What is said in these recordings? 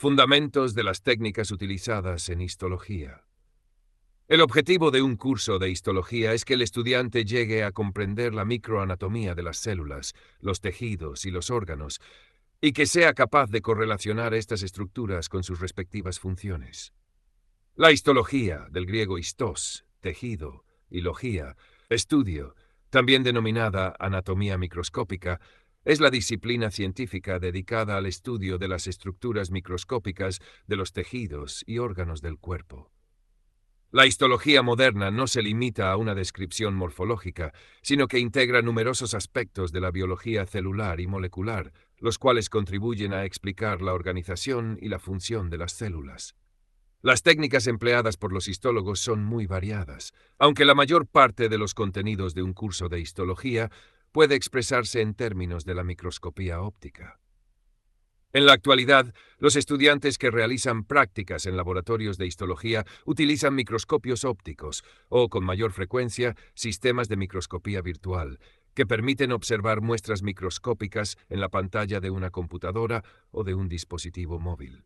Fundamentos de las técnicas utilizadas en histología. El objetivo de un curso de histología es que el estudiante llegue a comprender la microanatomía de las células, los tejidos y los órganos, y que sea capaz de correlacionar estas estructuras con sus respectivas funciones. La histología, del griego histos, tejido, y logía, estudio, también denominada anatomía microscópica, es la disciplina científica dedicada al estudio de las estructuras microscópicas de los tejidos y órganos del cuerpo. La histología moderna no se limita a una descripción morfológica, sino que integra numerosos aspectos de la biología celular y molecular, los cuales contribuyen a explicar la organización y la función de las células. Las técnicas empleadas por los histólogos son muy variadas, aunque la mayor parte de los contenidos de un curso de histología puede expresarse en términos de la microscopía óptica. En la actualidad, los estudiantes que realizan prácticas en laboratorios de histología utilizan microscopios ópticos o, con mayor frecuencia, sistemas de microscopía virtual, que permiten observar muestras microscópicas en la pantalla de una computadora o de un dispositivo móvil.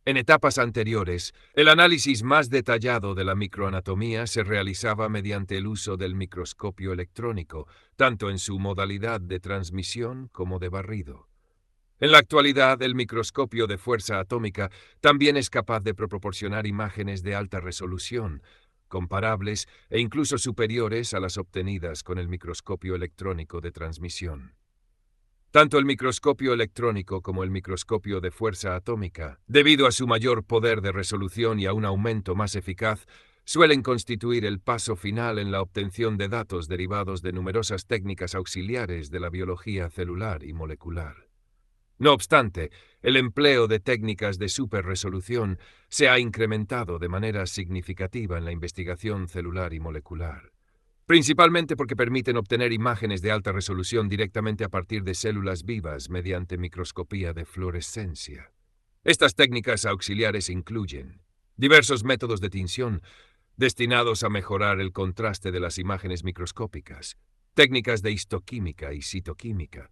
En etapas anteriores, el análisis más detallado de la microanatomía se realizaba mediante el uso del microscopio electrónico, tanto en su modalidad de transmisión como de barrido. En la actualidad, el microscopio de fuerza atómica también es capaz de proporcionar imágenes de alta resolución, comparables e incluso superiores a las obtenidas con el microscopio electrónico de transmisión. Tanto el microscopio electrónico como el microscopio de fuerza atómica, debido a su mayor poder de resolución y a un aumento más eficaz, suelen constituir el paso final en la obtención de datos derivados de numerosas técnicas auxiliares de la biología celular y molecular. No obstante, el empleo de técnicas de superresolución se ha incrementado de manera significativa en la investigación celular y molecular, principalmente porque permiten obtener imágenes de alta resolución directamente a partir de células vivas mediante microscopía de fluorescencia. Estas técnicas auxiliares incluyen diversos métodos de tinción destinados a mejorar el contraste de las imágenes microscópicas, técnicas de histoquímica y citoquímica,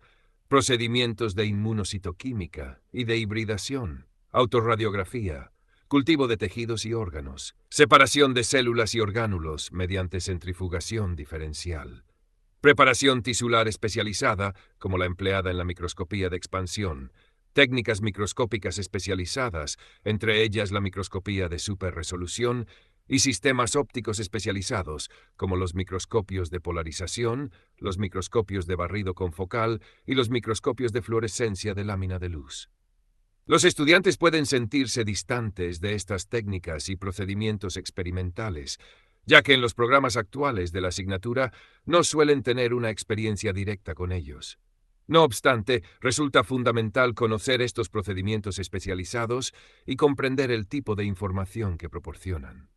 procedimientos de inmunocitoquímica y de hibridación, autorradiografía, cultivo de tejidos y órganos, separación de células y orgánulos mediante centrifugación diferencial, preparación tisular especializada, como la empleada en la microscopía de expansión, técnicas microscópicas especializadas, entre ellas la microscopía de superresolución, y sistemas ópticos especializados, como los microscopios de polarización, los microscopios de barrido confocal y los microscopios de fluorescencia de lámina de luz. Los estudiantes pueden sentirse distantes de estas técnicas y procedimientos experimentales, ya que en los programas actuales de la asignatura no suelen tener una experiencia directa con ellos. No obstante, resulta fundamental conocer estos procedimientos especializados y comprender el tipo de información que proporcionan.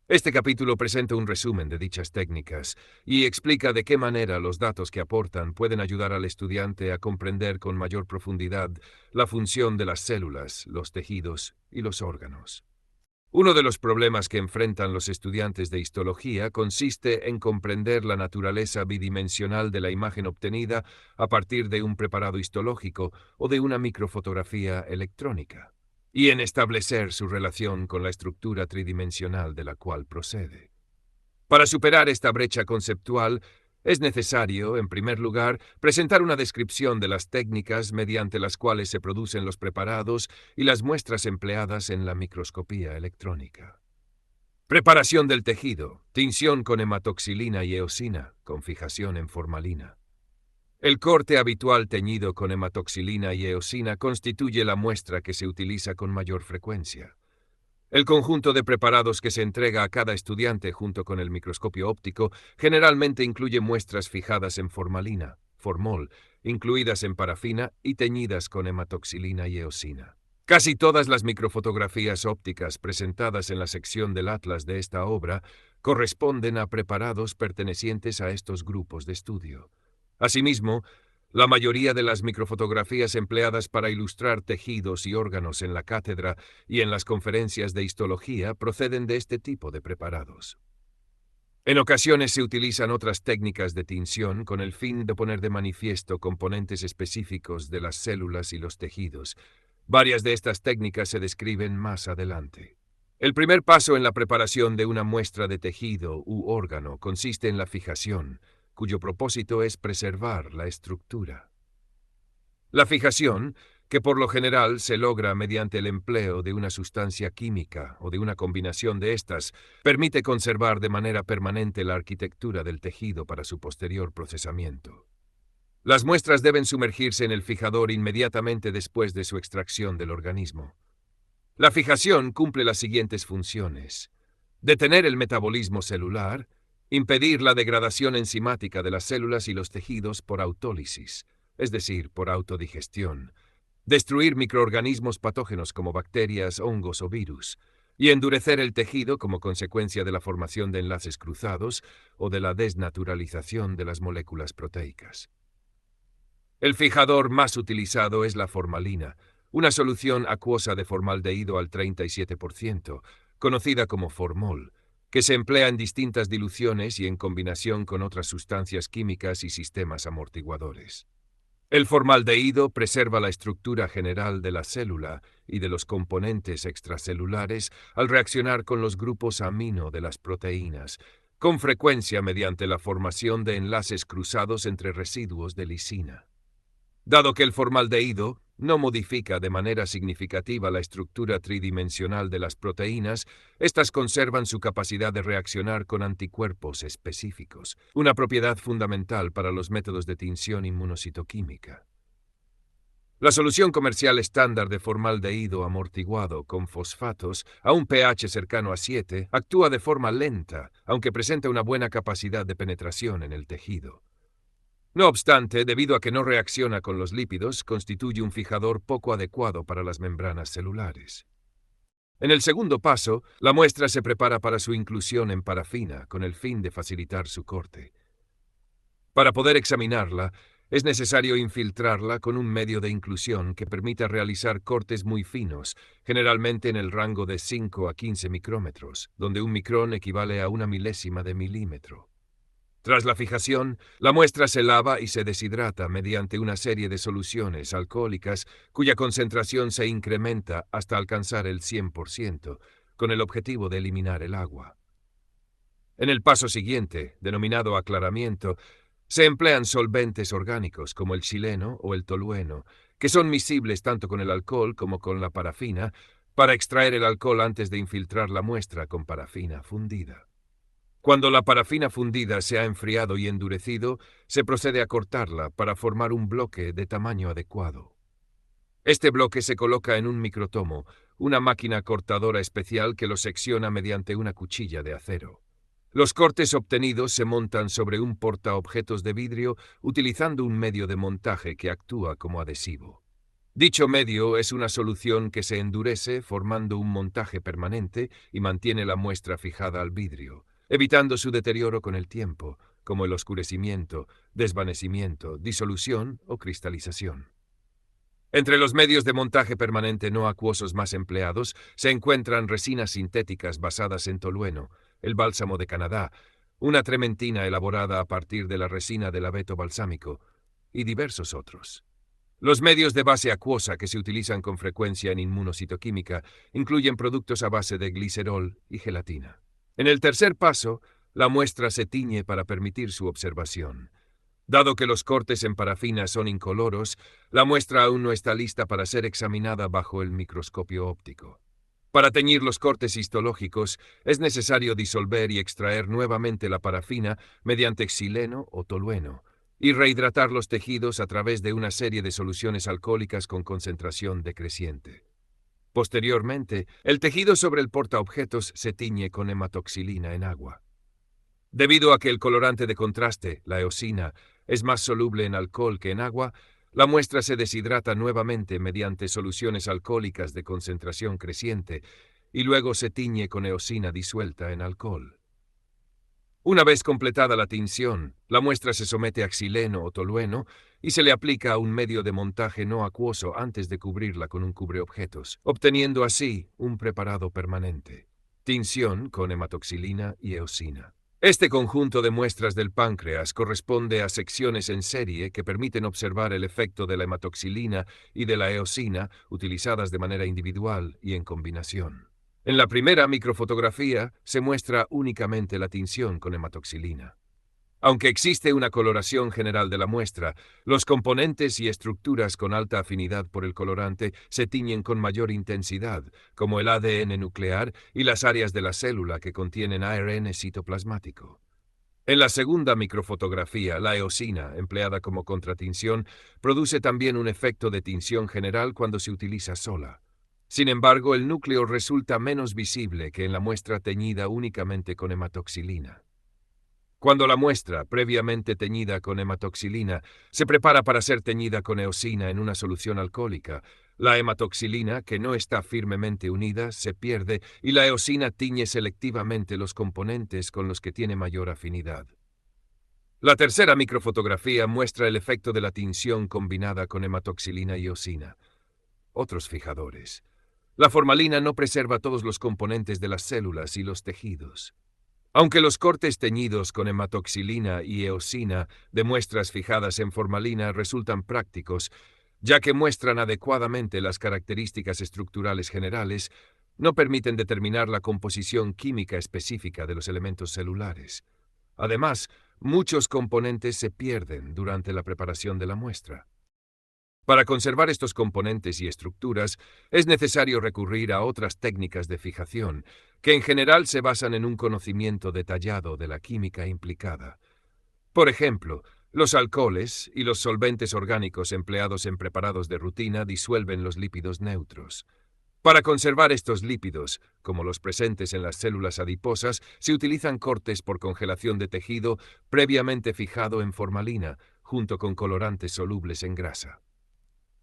Este capítulo presenta un resumen de dichas técnicas y explica de qué manera los datos que aportan pueden ayudar al estudiante a comprender con mayor profundidad la función de las células, los tejidos y los órganos. Uno de los problemas que enfrentan los estudiantes de histología consiste en comprender la naturaleza bidimensional de la imagen obtenida a partir de un preparado histológico o de una microfotografía electrónica, y en establecer su relación con la estructura tridimensional de la cual procede. Para superar esta brecha conceptual, es necesario, en primer lugar, presentar una descripción de las técnicas mediante las cuales se producen los preparados y las muestras empleadas en la microscopía electrónica. Preparación del tejido, tinción con hematoxilina y eosina, con fijación en formalina. El corte habitual teñido con hematoxilina y eosina constituye la muestra que se utiliza con mayor frecuencia. El conjunto de preparados que se entrega a cada estudiante junto con el microscopio óptico generalmente incluye muestras fijadas en formalina, formol, incluidas en parafina y teñidas con hematoxilina y eosina. Casi todas las microfotografías ópticas presentadas en la sección del atlas de esta obra corresponden a preparados pertenecientes a estos grupos de estudio. Asimismo, la mayoría de las microfotografías empleadas para ilustrar tejidos y órganos en la cátedra y en las conferencias de histología proceden de este tipo de preparados. En ocasiones se utilizan otras técnicas de tinción con el fin de poner de manifiesto componentes específicos de las células y los tejidos, Varias de estas técnicas se describen más adelante. El primer paso en la preparación de una muestra de tejido u órgano consiste en la fijación, cuyo propósito es preservar la estructura. La fijación, que por lo general se logra mediante el empleo de una sustancia química o de una combinación de estas, permite conservar de manera permanente la arquitectura del tejido para su posterior procesamiento. Las muestras deben sumergirse en el fijador inmediatamente después de su extracción del organismo. La fijación cumple las siguientes funciones: detener el metabolismo celular, impedir la degradación enzimática de las células y los tejidos por autólisis, es decir, por autodigestión, destruir microorganismos patógenos como bacterias, hongos o virus, y endurecer el tejido como consecuencia de la formación de enlaces cruzados o de la desnaturalización de las moléculas proteicas. El fijador más utilizado es la formalina, una solución acuosa de formaldehído al 37%, conocida como formol, que se emplea en distintas diluciones y en combinación con otras sustancias químicas y sistemas amortiguadores. El formaldehído preserva la estructura general de la célula y de los componentes extracelulares al reaccionar con los grupos amino de las proteínas, con frecuencia mediante la formación de enlaces cruzados entre residuos de lisina. Dado que el formaldehído no modifica de manera significativa la estructura tridimensional de las proteínas, éstas conservan su capacidad de reaccionar con anticuerpos específicos, una propiedad fundamental para los métodos de tinción inmunocitoquímica. La solución comercial estándar de formaldehído amortiguado con fosfatos a un pH cercano a 7 actúa de forma lenta, aunque presenta una buena capacidad de penetración en el tejido. No obstante, debido a que no reacciona con los lípidos, constituye un fijador poco adecuado para las membranas celulares. En el segundo paso, la muestra se prepara para su inclusión en parafina con el fin de facilitar su corte. Para poder examinarla, es necesario infiltrarla con un medio de inclusión que permita realizar cortes muy finos, generalmente en el rango de 5 a 15 micrómetros, donde un micrón equivale a una milésima de milímetro. Tras la fijación, la muestra se lava y se deshidrata mediante una serie de soluciones alcohólicas cuya concentración se incrementa hasta alcanzar el 100%, con el objetivo de eliminar el agua. En el paso siguiente, denominado aclaramiento, se emplean solventes orgánicos como el xileno o el tolueno, que son miscibles tanto con el alcohol como con la parafina, para extraer el alcohol antes de infiltrar la muestra con parafina fundida. Cuando la parafina fundida se ha enfriado y endurecido, se procede a cortarla para formar un bloque de tamaño adecuado. Este bloque se coloca en un microtomo, una máquina cortadora especial que lo secciona mediante una cuchilla de acero. Los cortes obtenidos se montan sobre un portaobjetos de vidrio utilizando un medio de montaje que actúa como adhesivo. Dicho medio es una solución que se endurece formando un montaje permanente y mantiene la muestra fijada al vidrio, evitando su deterioro con el tiempo, como el oscurecimiento, desvanecimiento, disolución o cristalización. Entre los medios de montaje permanente no acuosos más empleados se encuentran resinas sintéticas basadas en tolueno, el bálsamo de Canadá, una trementina elaborada a partir de la resina del abeto balsámico, y diversos otros. Los medios de base acuosa que se utilizan con frecuencia en inmunocitoquímica incluyen productos a base de glicerol y gelatina. En el tercer paso, la muestra se tiñe para permitir su observación. Dado que los cortes en parafina son incoloros, la muestra aún no está lista para ser examinada bajo el microscopio óptico. Para teñir los cortes histológicos, es necesario disolver y extraer nuevamente la parafina mediante xileno o tolueno, y rehidratar los tejidos a través de una serie de soluciones alcohólicas con concentración decreciente. Posteriormente, el tejido sobre el portaobjetos se tiñe con hematoxilina en agua. Debido a que el colorante de contraste, la eosina, es más soluble en alcohol que en agua, la muestra se deshidrata nuevamente mediante soluciones alcohólicas de concentración creciente y luego se tiñe con eosina disuelta en alcohol. Una vez completada la tinción, la muestra se somete a xileno o tolueno y se le aplica un medio de montaje no acuoso antes de cubrirla con un cubreobjetos, obteniendo así un preparado permanente. Tinción con hematoxilina y eosina. Este conjunto de muestras del páncreas corresponde a secciones en serie que permiten observar el efecto de la hematoxilina y de la eosina utilizadas de manera individual y en combinación. En la primera microfotografía se muestra únicamente la tinción con hematoxilina. Aunque existe una coloración general de la muestra, los componentes y estructuras con alta afinidad por el colorante se tiñen con mayor intensidad, como el ADN nuclear y las áreas de la célula que contienen ARN citoplasmático. En la segunda microfotografía, la eosina, empleada como contratinción, produce también un efecto de tinción general cuando se utiliza sola. Sin embargo, el núcleo resulta menos visible que en la muestra teñida únicamente con hematoxilina. Cuando la muestra, previamente teñida con hematoxilina, se prepara para ser teñida con eosina en una solución alcohólica, la hematoxilina, que no está firmemente unida, se pierde y la eosina tiñe selectivamente los componentes con los que tiene mayor afinidad. La tercera microfotografía muestra el efecto de la tinción combinada con hematoxilina y eosina. Otros fijadores. La formalina no preserva todos los componentes de las células y los tejidos. Aunque los cortes teñidos con hematoxilina y eosina de muestras fijadas en formalina resultan prácticos, ya que muestran adecuadamente las características estructurales generales, no permiten determinar la composición química específica de los elementos celulares. Además, muchos componentes se pierden durante la preparación de la muestra. Para conservar estos componentes y estructuras, es necesario recurrir a otras técnicas de fijación, que en general se basan en un conocimiento detallado de la química implicada. Por ejemplo, los alcoholes y los solventes orgánicos empleados en preparados de rutina disuelven los lípidos neutros. Para conservar estos lípidos, como los presentes en las células adiposas, se utilizan cortes por congelación de tejido previamente fijado en formalina, junto con colorantes solubles en grasa.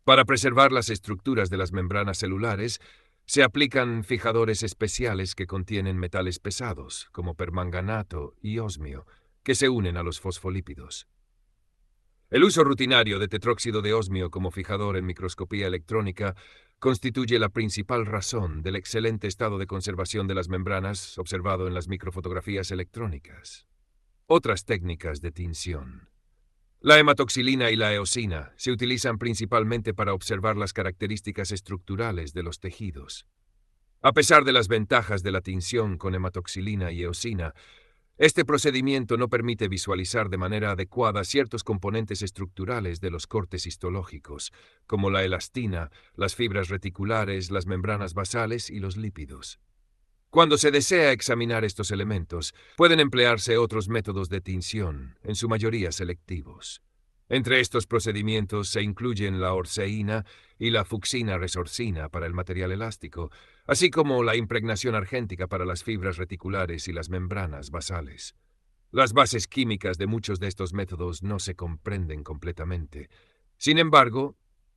Para preservar las estructuras de las membranas celulares, se aplican fijadores especiales que contienen metales pesados, como permanganato y osmio, que se unen a los fosfolípidos. El uso rutinario de tetróxido de osmio como fijador en microscopía electrónica constituye la principal razón del excelente estado de conservación de las membranas observado en las microfotografías electrónicas. Otras técnicas de tinción. La hematoxilina y la eosina se utilizan principalmente para observar las características estructurales de los tejidos. A pesar de las ventajas de la tinción con hematoxilina y eosina, este procedimiento no permite visualizar de manera adecuada ciertos componentes estructurales de los cortes histológicos, como la elastina, las fibras reticulares, las membranas basales y los lípidos. Cuando se desea examinar estos elementos, pueden emplearse otros métodos de tinción, en su mayoría selectivos. Entre estos procedimientos se incluyen la orseína y la fucsina resorcina para el material elástico, así como la impregnación argéntica para las fibras reticulares y las membranas basales. Las bases químicas de muchos de estos métodos no se comprenden completamente. Sin embargo,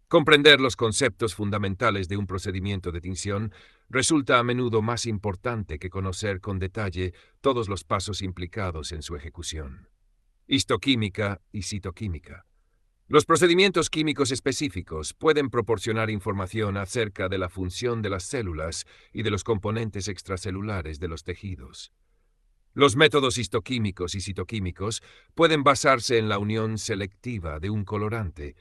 comprender los conceptos fundamentales de un procedimiento de tinción resulta a menudo más importante que conocer con detalle todos los pasos implicados en su ejecución. Histoquímica y citoquímica. Los procedimientos químicos específicos pueden proporcionar información acerca de la función de las células y de los componentes extracelulares de los tejidos. Los métodos histoquímicos y citoquímicos pueden basarse en la unión selectiva de un colorante,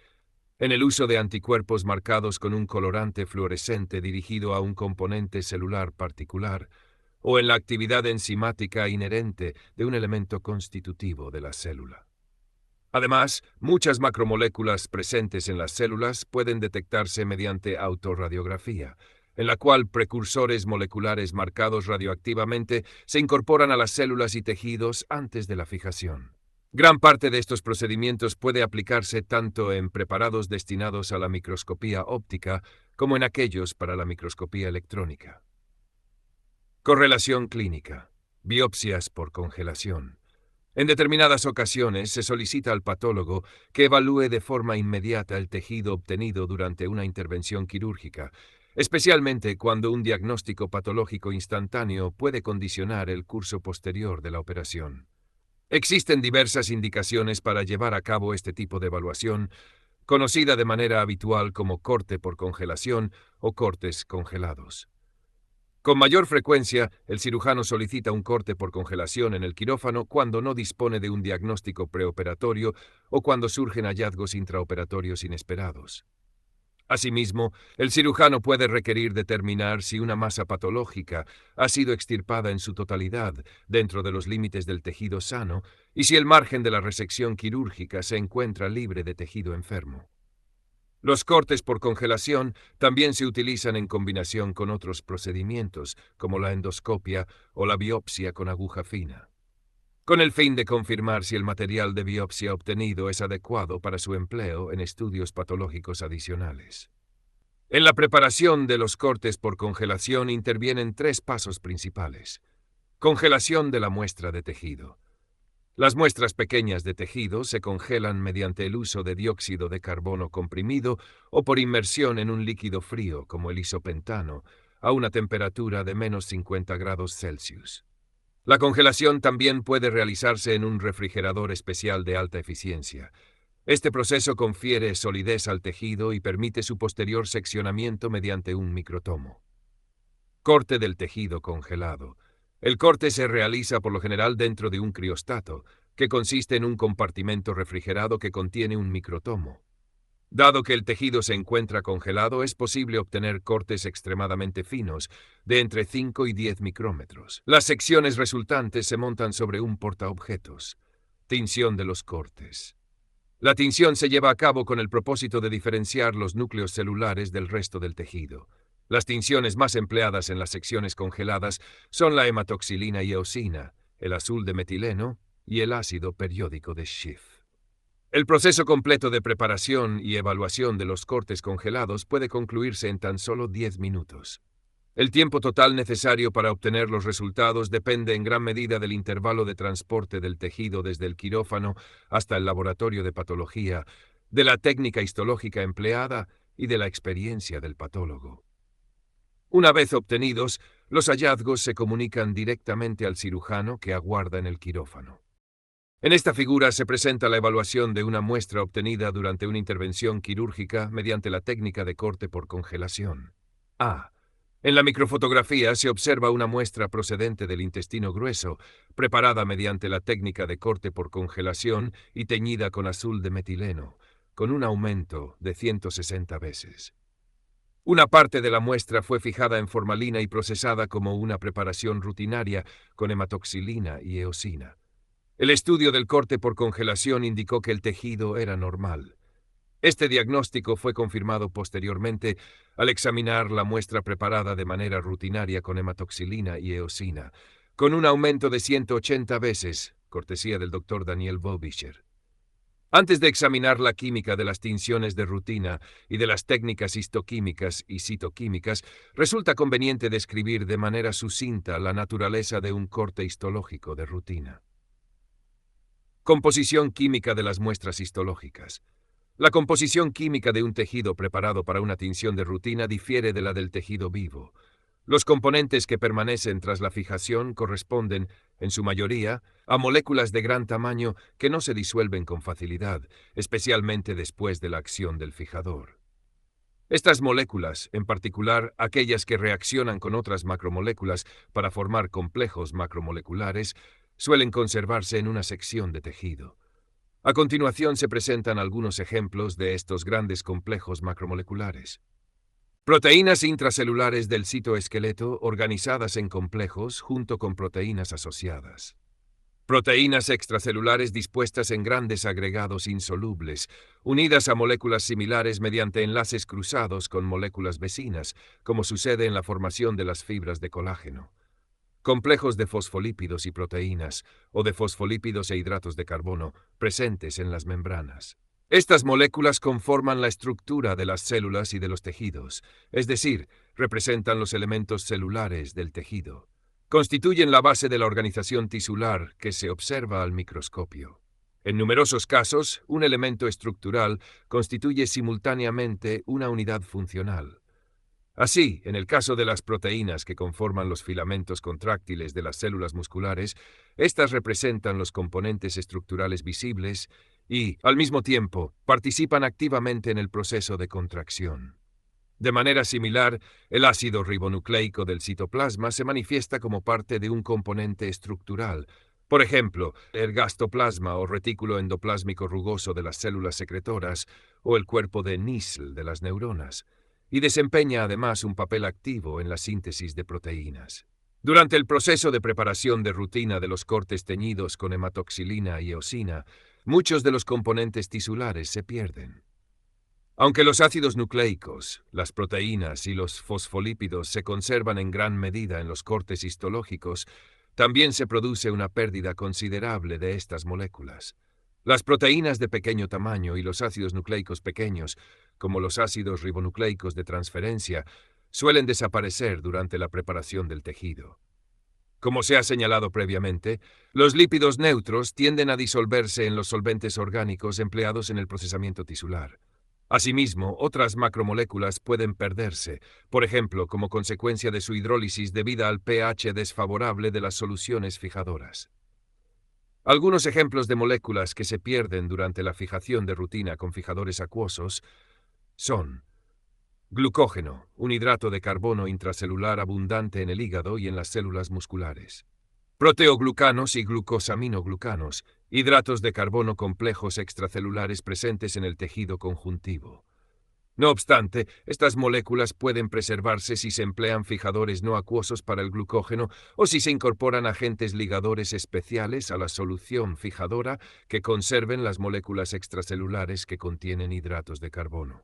en el uso de anticuerpos marcados con un colorante fluorescente dirigido a un componente celular particular, o en la actividad enzimática inherente de un elemento constitutivo de la célula. Además, muchas macromoléculas presentes en las células pueden detectarse mediante autorradiografía, en la cual precursores moleculares marcados radioactivamente se incorporan a las células y tejidos antes de la fijación. Gran parte de estos procedimientos puede aplicarse tanto en preparados destinados a la microscopía óptica como en aquellos para la microscopía electrónica. Correlación clínica. Biopsias por congelación. En determinadas ocasiones se solicita al patólogo que evalúe de forma inmediata el tejido obtenido durante una intervención quirúrgica, especialmente cuando un diagnóstico patológico instantáneo puede condicionar el curso posterior de la operación. Existen diversas indicaciones para llevar a cabo este tipo de evaluación, conocida de manera habitual como corte por congelación o cortes congelados. Con mayor frecuencia, el cirujano solicita un corte por congelación en el quirófano cuando no dispone de un diagnóstico preoperatorio o cuando surgen hallazgos intraoperatorios inesperados. Asimismo, el cirujano puede requerir determinar si una masa patológica ha sido extirpada en su totalidad dentro de los límites del tejido sano y si el margen de la resección quirúrgica se encuentra libre de tejido enfermo. Los cortes por congelación también se utilizan en combinación con otros procedimientos, como la endoscopia o la biopsia con aguja fina, con el fin de confirmar si el material de biopsia obtenido es adecuado para su empleo en estudios patológicos adicionales. En la preparación de los cortes por congelación intervienen 3 pasos principales. Congelación de la muestra de tejido. Las muestras pequeñas de tejido se congelan mediante el uso de dióxido de carbono comprimido o por inmersión en un líquido frío como el isopentano a una temperatura de -50 °C. La congelación también puede realizarse en un refrigerador especial de alta eficiencia. Este proceso confiere solidez al tejido y permite su posterior seccionamiento mediante un microtomo. Corte del tejido congelado. El corte se realiza por lo general dentro de un criostato, que consiste en un compartimento refrigerado que contiene un microtomo. Dado que el tejido se encuentra congelado, es posible obtener cortes extremadamente finos, de entre 5 y 10 micrómetros. Las secciones resultantes se montan sobre un portaobjetos. Tinción de los cortes. La tinción se lleva a cabo con el propósito de diferenciar los núcleos celulares del resto del tejido. Las tinciones más empleadas en las secciones congeladas son la hematoxilina y eosina, el azul de metileno y el ácido periódico de Schiff. El proceso completo de preparación y evaluación de los cortes congelados puede concluirse en tan solo 10 minutos. El tiempo total necesario para obtener los resultados depende en gran medida del intervalo de transporte del tejido desde el quirófano hasta el laboratorio de patología, de la técnica histológica empleada y de la experiencia del patólogo. Una vez obtenidos, los hallazgos se comunican directamente al cirujano que aguarda en el quirófano. En esta figura se presenta la evaluación de una muestra obtenida durante una intervención quirúrgica mediante la técnica de corte por congelación. A. En la microfotografía se observa una muestra procedente del intestino grueso, preparada mediante la técnica de corte por congelación y teñida con azul de metileno, con un aumento de 160 veces. Una parte de la muestra fue fijada en formalina y procesada como una preparación rutinaria con hematoxilina y eosina. El estudio del corte por congelación indicó que el tejido era normal. Este diagnóstico fue confirmado posteriormente al examinar la muestra preparada de manera rutinaria con hematoxilina y eosina, con un aumento de 180 veces, cortesía del Dr. Daniel Bobischer. Antes de examinar la química de las tinciones de rutina y de las técnicas histoquímicas y citoquímicas, resulta conveniente describir de manera sucinta la naturaleza de un corte histológico de rutina. Composición química de las muestras histológicas. La composición química de un tejido preparado para una tinción de rutina difiere de la del tejido vivo. Los componentes que permanecen tras la fijación corresponden, en su mayoría, a moléculas de gran tamaño que no se disuelven con facilidad, especialmente después de la acción del fijador. Estas moléculas, en particular aquellas que reaccionan con otras macromoléculas para formar complejos macromoleculares, suelen conservarse en una sección de tejido. A continuación se presentan algunos ejemplos de estos grandes complejos macromoleculares. Proteínas intracelulares del citoesqueleto organizadas en complejos junto con proteínas asociadas. Proteínas extracelulares dispuestas en grandes agregados insolubles, unidas a moléculas similares mediante enlaces cruzados con moléculas vecinas, como sucede en la formación de las fibras de colágeno. Complejos de fosfolípidos y proteínas, o de fosfolípidos e hidratos de carbono, presentes en las membranas. Estas moléculas conforman la estructura de las células y de los tejidos, es decir, representan los elementos celulares del tejido. Constituyen la base de la organización tisular que se observa al microscopio. En numerosos casos, un elemento estructural constituye simultáneamente una unidad funcional. Así, en el caso de las proteínas que conforman los filamentos contráctiles de las células musculares, éstas representan los componentes estructurales visibles y, al mismo tiempo, participan activamente en el proceso de contracción. De manera similar, el ácido ribonucleico del citoplasma se manifiesta como parte de un componente estructural. Por ejemplo, el gastoplasma o retículo endoplásmico rugoso de las células secretoras o el cuerpo de Nissl de las neuronas, y desempeña además un papel activo en la síntesis de proteínas. Durante el proceso de preparación de rutina de los cortes teñidos con hematoxilina y eosina, muchos de los componentes tisulares se pierden. Aunque los ácidos nucleicos, las proteínas y los fosfolípidos se conservan en gran medida en los cortes histológicos, también se produce una pérdida considerable de estas moléculas. Las proteínas de pequeño tamaño y los ácidos nucleicos pequeños, como los ácidos ribonucleicos de transferencia, suelen desaparecer durante la preparación del tejido. Como se ha señalado previamente, los lípidos neutros tienden a disolverse en los solventes orgánicos empleados en el procesamiento tisular. Asimismo, otras macromoléculas pueden perderse, por ejemplo, como consecuencia de su hidrólisis debido al pH desfavorable de las soluciones fijadoras. Algunos ejemplos de moléculas que se pierden durante la fijación de rutina con fijadores acuosos son glucógeno, un hidrato de carbono intracelular abundante en el hígado y en las células musculares. Proteoglucanos y glucosaminoglucanos, hidratos de carbono complejos extracelulares presentes en el tejido conjuntivo. No obstante, estas moléculas pueden preservarse si se emplean fijadores no acuosos para el glucógeno o si se incorporan agentes ligadores especiales a la solución fijadora que conserven las moléculas extracelulares que contienen hidratos de carbono.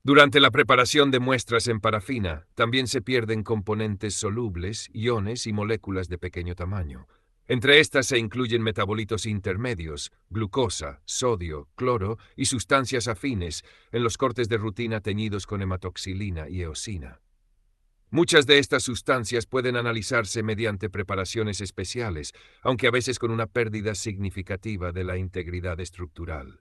Durante la preparación de muestras en parafina, también se pierden componentes solubles, iones y moléculas de pequeño tamaño. Entre estas se incluyen metabolitos intermedios, glucosa, sodio, cloro y sustancias afines en los cortes de rutina teñidos con hematoxilina y eosina. Muchas de estas sustancias pueden analizarse mediante preparaciones especiales, aunque a veces con una pérdida significativa de la integridad estructural.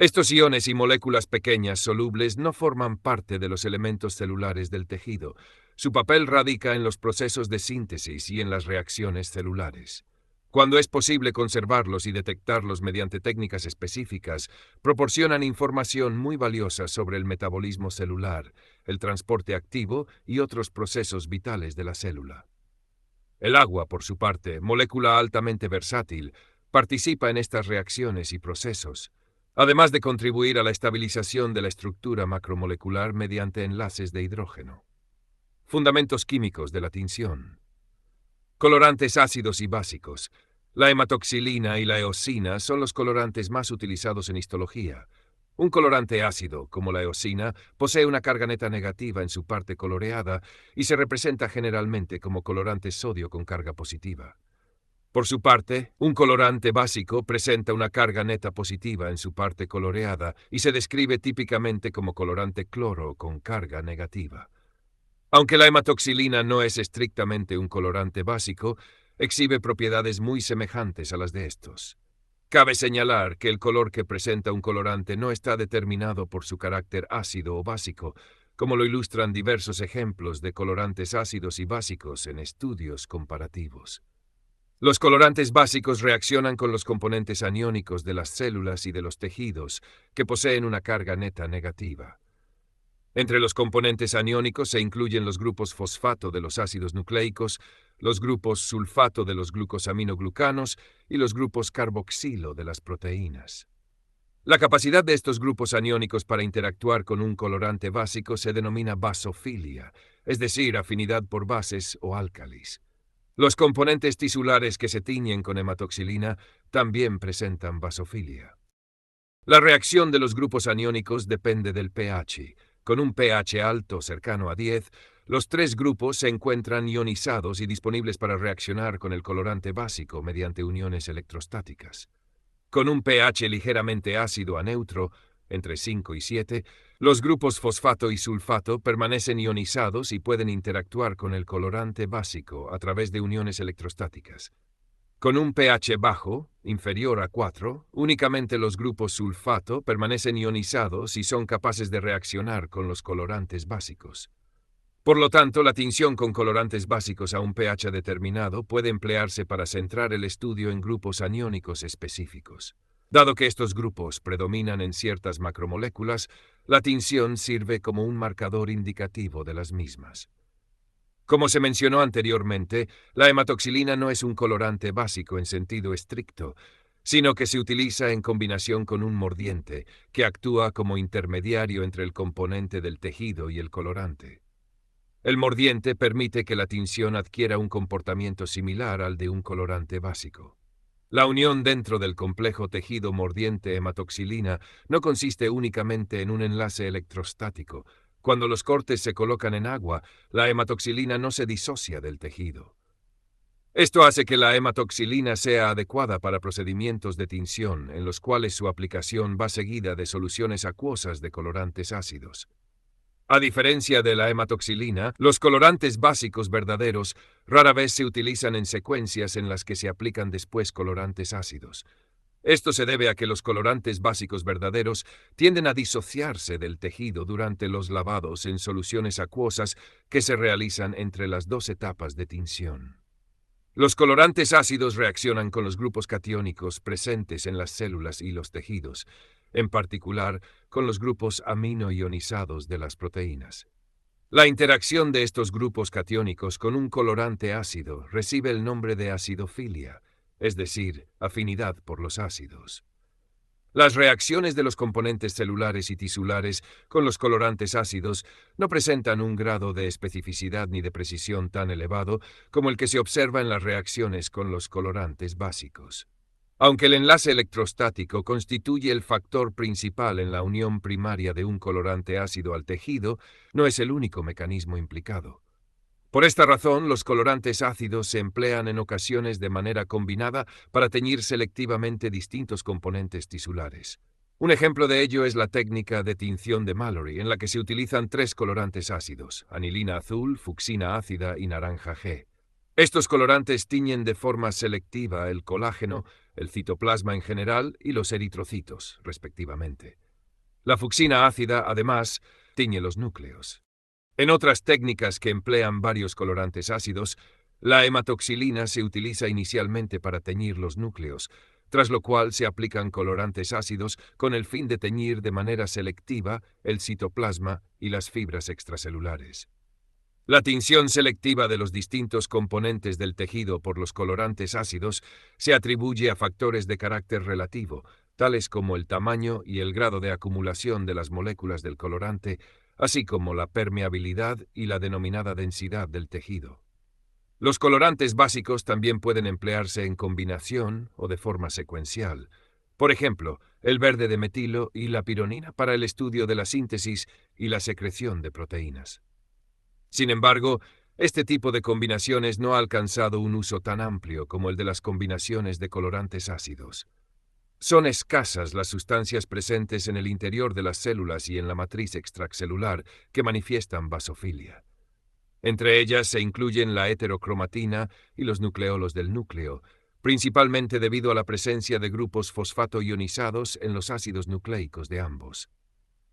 Estos iones y moléculas pequeñas solubles no forman parte de los elementos celulares del tejido. Su papel radica en los procesos de síntesis y en las reacciones celulares. Cuando es posible conservarlos y detectarlos mediante técnicas específicas, proporcionan información muy valiosa sobre el metabolismo celular, el transporte activo y otros procesos vitales de la célula. El agua, por su parte, molécula altamente versátil, participa en estas reacciones y procesos, además de contribuir a la estabilización de la estructura macromolecular mediante enlaces de hidrógeno. Fundamentos químicos de la tinción. Colorantes ácidos y básicos. La hematoxilina y la eosina son los colorantes más utilizados en histología. Un colorante ácido, como la eosina, posee una carga neta negativa en su parte coloreada y se representa generalmente como colorante sodio con carga positiva. Por su parte, un colorante básico presenta una carga neta positiva en su parte coloreada y se describe típicamente como colorante cloro con carga negativa. Aunque la hematoxilina no es estrictamente un colorante básico, exhibe propiedades muy semejantes a las de estos. Cabe señalar que el color que presenta un colorante no está determinado por su carácter ácido o básico, como lo ilustran diversos ejemplos de colorantes ácidos y básicos en estudios comparativos. Los colorantes básicos reaccionan con los componentes aniónicos de las células y de los tejidos, que poseen una carga neta negativa. Entre los componentes aniónicos se incluyen los grupos fosfato de los ácidos nucleicos, los grupos sulfato de los glucosaminoglucanos y los grupos carboxilo de las proteínas. La capacidad de estos grupos aniónicos para interactuar con un colorante básico se denomina basofilia, es decir, afinidad por bases o álcalis. Los componentes tisulares que se tiñen con hematoxilina también presentan basofilia. La reacción de los grupos aniónicos depende del pH. Con un pH alto, cercano a 10, los tres grupos se encuentran ionizados y disponibles para reaccionar con el colorante básico mediante uniones electrostáticas. Con un pH ligeramente ácido a neutro, entre 5 y 7, los grupos fosfato y sulfato permanecen ionizados y pueden interactuar con el colorante básico a través de uniones electrostáticas. Con un pH bajo, inferior a 4, únicamente los grupos sulfato permanecen ionizados y son capaces de reaccionar con los colorantes básicos. Por lo tanto, la tinción con colorantes básicos a un pH determinado puede emplearse para centrar el estudio en grupos aniónicos específicos. Dado que estos grupos predominan en ciertas macromoléculas, La tinción sirve como un marcador indicativo de las mismas. Como se mencionó anteriormente, la hematoxilina no es un colorante básico en sentido estricto, sino que se utiliza en combinación con un mordiente, que actúa como intermediario entre el componente del tejido y el colorante. El mordiente permite que la tinción adquiera un comportamiento similar al de un colorante básico. La unión dentro del complejo tejido mordiente hematoxilina no consiste únicamente en un enlace electrostático. Cuando los cortes se colocan en agua, la hematoxilina no se disocia del tejido. Esto hace que la hematoxilina sea adecuada para procedimientos de tinción en los cuales su aplicación va seguida de soluciones acuosas de colorantes ácidos. A diferencia de la hematoxilina, los colorantes básicos verdaderos rara vez se utilizan en secuencias en las que se aplican después colorantes ácidos. Esto se debe a que los colorantes básicos verdaderos tienden a disociarse del tejido durante los lavados en soluciones acuosas que se realizan entre las dos etapas de tinción. Los colorantes ácidos reaccionan con los grupos catiónicos presentes en las células y los tejidos, en particular con los grupos aminoionizados de las proteínas. La interacción de estos grupos catiónicos con un colorante ácido recibe el nombre de acidofilia, es decir, afinidad por los ácidos. Las reacciones de los componentes celulares y tisulares con los colorantes ácidos no presentan un grado de especificidad ni de precisión tan elevado como el que se observa en las reacciones con los colorantes básicos. Aunque el enlace electrostático constituye el factor principal en la unión primaria de un colorante ácido al tejido, no es el único mecanismo implicado. Por esta razón, los colorantes ácidos se emplean en ocasiones de manera combinada para teñir selectivamente distintos componentes tisulares. Un ejemplo de ello es la técnica de tinción de Mallory, en la que se utilizan tres colorantes ácidos: anilina azul, fucsina ácida y naranja G. Estos colorantes tiñen de forma selectiva el colágeno, el citoplasma en general y los eritrocitos, respectivamente. La fucsina ácida, además, tiñe los núcleos. En otras técnicas que emplean varios colorantes ácidos, la hematoxilina se utiliza inicialmente para teñir los núcleos, tras lo cual se aplican colorantes ácidos con el fin de teñir de manera selectiva el citoplasma y las fibras extracelulares. La tinción selectiva de los distintos componentes del tejido por los colorantes ácidos se atribuye a factores de carácter relativo, tales como el tamaño y el grado de acumulación de las moléculas del colorante, así como la permeabilidad y la denominada densidad del tejido. Los colorantes básicos también pueden emplearse en combinación o de forma secuencial. Por ejemplo, el verde de metilo y la pironina para el estudio de la síntesis y la secreción de proteínas. Sin embargo, este tipo de combinaciones no ha alcanzado un uso tan amplio como el de las combinaciones de colorantes ácidos. Son escasas las sustancias presentes en el interior de las células y en la matriz extracelular que manifiestan basofilia. Entre ellas se incluyen la heterocromatina y los nucleolos del núcleo, principalmente debido a la presencia de grupos fosfato ionizados en los ácidos nucleicos de ambos.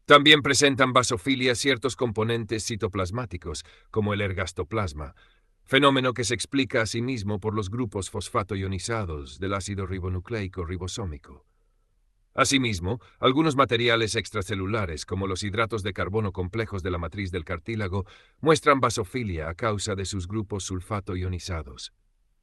También presentan basofilia ciertos componentes citoplasmáticos, como el ergastoplasma, fenómeno que se explica asimismo por los grupos fosfato ionizados del ácido ribonucleico ribosómico. Asimismo, algunos materiales extracelulares, como los hidratos de carbono complejos de la matriz del cartílago, muestran basofilia a causa de sus grupos sulfato ionizados.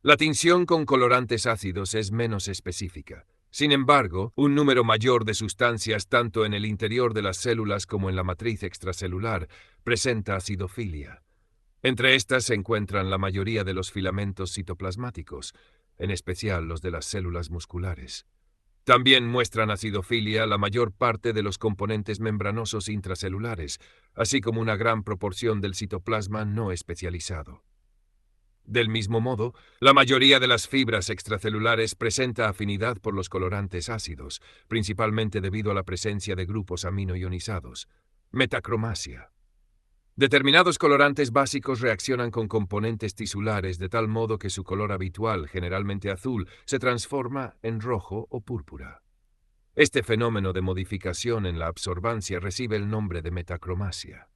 La tinción con colorantes ácidos es menos específica. Sin embargo, un número mayor de sustancias tanto en el interior de las células como en la matriz extracelular presenta acidofilia. Entre estas se encuentran la mayoría de los filamentos citoplasmáticos, en especial los de las células musculares. También muestran acidofilia la mayor parte de los componentes membranosos intracelulares, así como una gran proporción del citoplasma no especializado. Del mismo modo, la mayoría de las fibras extracelulares presenta afinidad por los colorantes ácidos, principalmente debido a la presencia de grupos aminoionizados. Metacromasia. Determinados colorantes básicos reaccionan con componentes tisulares de tal modo que su color habitual, generalmente azul, se transforma en rojo o púrpura. Este fenómeno de modificación en la absorbancia recibe el nombre de metacromasia.